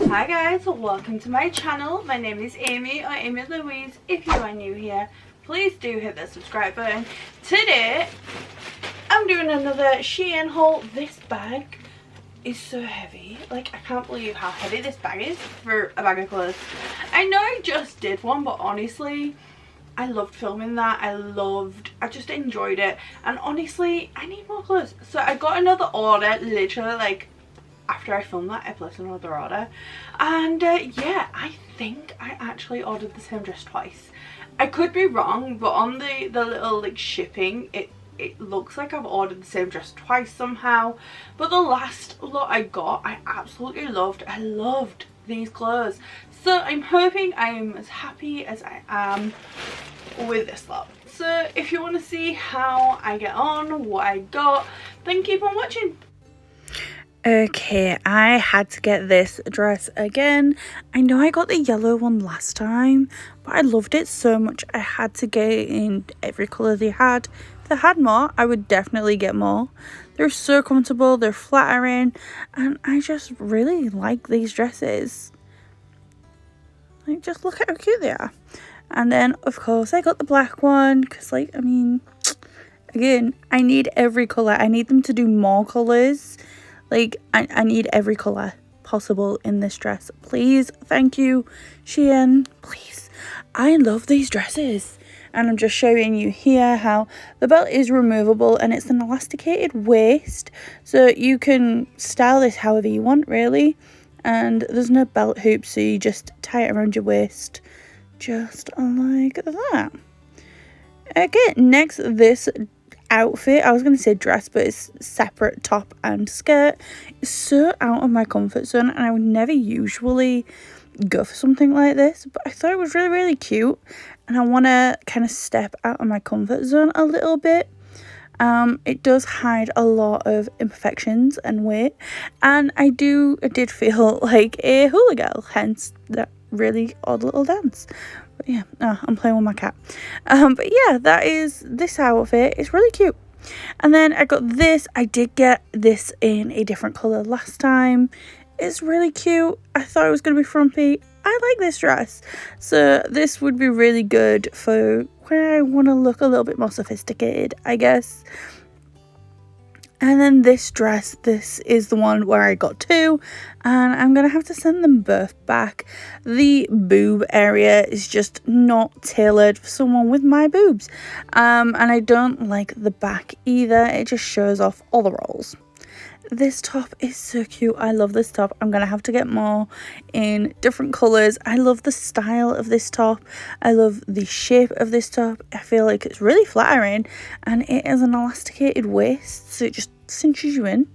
Hi guys, welcome to my channel. My name is Amy, or Amy Louise. If you are new here, please do hit the subscribe button. Today I'm doing another SHEIN haul. This bag is so heavy. Like, I can't believe how heavy this bag is for a bag of clothes. I know I just did one, but honestly I loved filming that. I just enjoyed it, and honestly I need more clothes. So I got another order literally like after I filmed that. I placed another order, and yeah, I think I actually ordered the same dress twice. I could be wrong, but on the little like shipping, it looks like I've ordered the same dress twice somehow. But the last lot I got, I absolutely loved. I loved these clothes, so I'm hoping I am as happy as I am with this lot. So if you want to see how I get on, what I got, then keep on watching. Okay, I had to get this dress again. I know I got the yellow one last time, but I loved it so much I had to get it in every colour they had. If they had more, I would definitely get more. They're so comfortable, they're flattering, and I just really like these dresses. Like, just look at how cute they are. And then, of course, I got the black one, because, like, I mean, again, I need every colour. I need them to do more colours. Like, I need every colour possible in this dress. Please, thank you, SHEIN, please. I love these dresses. And I'm just showing you here how the belt is removable, and it's an elasticated waist. So you can style this however you want, really. And there's no belt hoop, so you just tie it around your waist. Just like that. Okay, next, this outfit, I was going to say dress, but it's separate top and skirt. It's so out of my comfort zone, and I would never usually go for something like this, but I thought it was really cute, and I want to kind of step out of my comfort zone a little bit. It does hide a lot of imperfections and weight, and I did feel like a hula girl, hence that really odd little dance. But yeah, I'm playing with my cat. But yeah, that is this outfit. It's really cute. And then I got this. I did get this in a different colour last time. It's really cute. I thought it was going to be frumpy. I like this dress. So this would be really good for when I want to look a little bit more sophisticated, I guess. And then this dress, this is the one where I got two, and I'm going to have to send them both back. The boob area is just not tailored for someone with my boobs. And I don't like the back either. It just shows off all the rolls. This top is so cute. I love this top. I'm going to have to get more in different colours. I love the style of this top. I love the shape of this top. I feel like it's really flattering, and it is an elasticated waist, so it just cinches you in.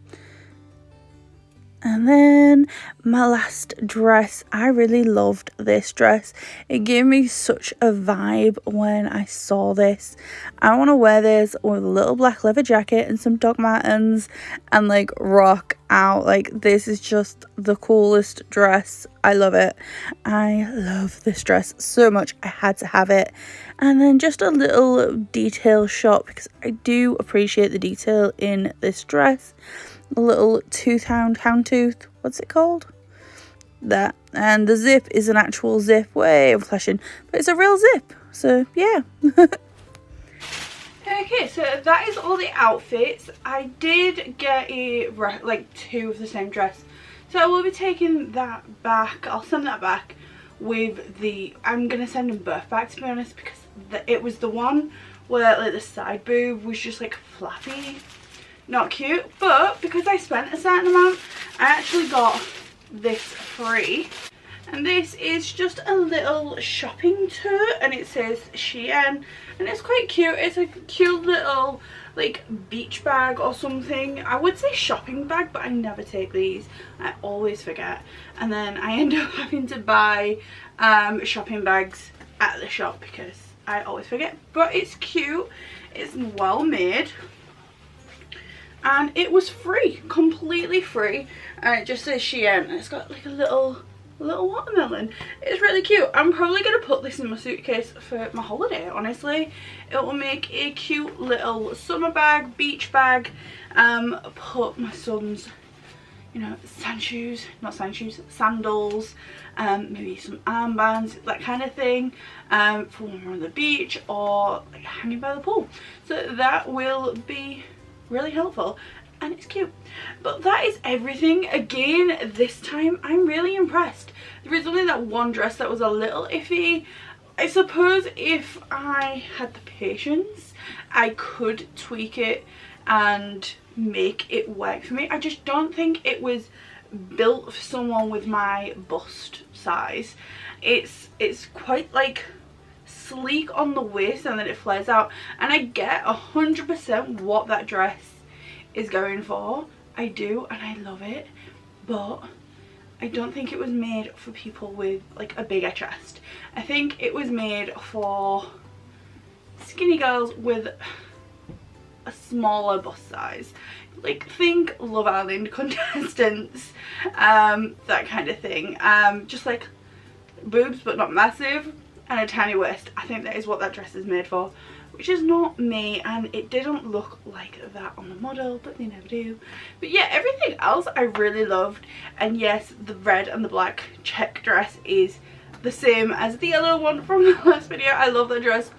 And then my last dress, I really loved this dress. It gave me such a vibe when I saw this. I want to wear this with a little black leather jacket and some Doc Martens and like rock out. Like, this is just the coolest dress. I love it. I love this dress so much. I had to have it. And then just a little detail shot, because I do appreciate the detail in this dress. A little houndtooth, what's it called? That. And the zip is an actual zip. Way of flashing, but it's a real zip. So yeah. Okay, so that is all the outfits. I did get like two of the same dress, so I will be taking that back. I'll send that back with the, I'm gonna send them both back, to be honest, because it was the one where like the side boob was just like flappy, not cute. But because I spent a certain amount, I actually got this free, and this is just a little shopping tote, and it says SHEIN, and it's quite cute. It's a cute little like beach bag or something. I would say shopping bag, but I never take these. I always forget, and then I end up having to buy shopping bags at the shop because I always forget. But it's cute, it's well made, and it was free, completely free, and it just says SHEIN, and it's got like a little watermelon. It's really cute. I'm probably going to put this in my suitcase for my holiday, honestly. It will make a cute little summer bag, beach bag. Put my son's you know, sandals, maybe some armbands, that kind of thing, for when we're on the beach or like hanging by the pool. So that will be really helpful and it's cute. But that is everything. Again, this time I'm really impressed. There is only that one dress that was a little iffy. I suppose if I had the patience, I could tweak it and make it work for me. I just don't think it was built for someone with my bust size. It's quite like sleek on the waist and then it flares out, and I get 100% what that dress is going for. I do, and I love it, but I don't think it was made for people with like a bigger chest. I think it was made for skinny girls with a smaller bust size. Like think Love Island contestants, that kind of thing. Just like boobs but not massive and a tiny waist. I think that is what that dress is made for, which is not me, and it didn't look like that on the model, but they never do. But yeah, everything else I really loved. And yes, the red and the black check dress is the same as the yellow one from the last video. I love that dress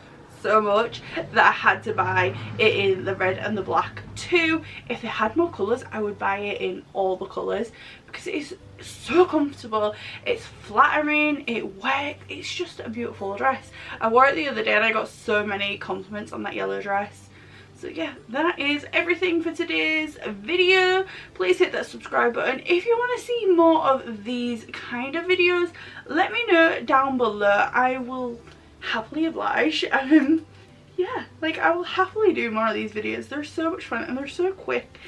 so much that I had to buy it in the red and the black too. If they had more colours, I would buy it in all the colours because it is so comfortable, it's flattering, it works, it's just a beautiful dress. I wore it the other day and I got so many compliments on that yellow dress. So yeah, that is everything for today's video. Please hit that subscribe button. If you want to see more of these kind of videos, let me know down below. I will happily oblige. Yeah, like I will happily do more of these videos. They're so much fun and they're so quick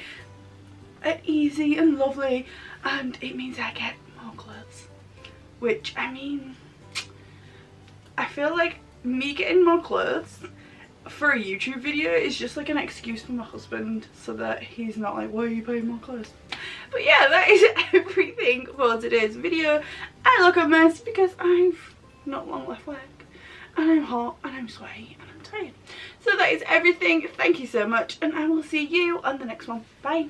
and easy and lovely, and it means I get more clothes, which, I mean, I feel like me getting more clothes for a YouTube video is just like an excuse for my husband so that he's not like, why are you buying more clothes? But yeah, that is everything for today's video. I look a mess because I've not long left work and I'm hot and I'm sweaty and I'm tired. So that is everything. Thank you so much, and I will see you on the next one. Bye.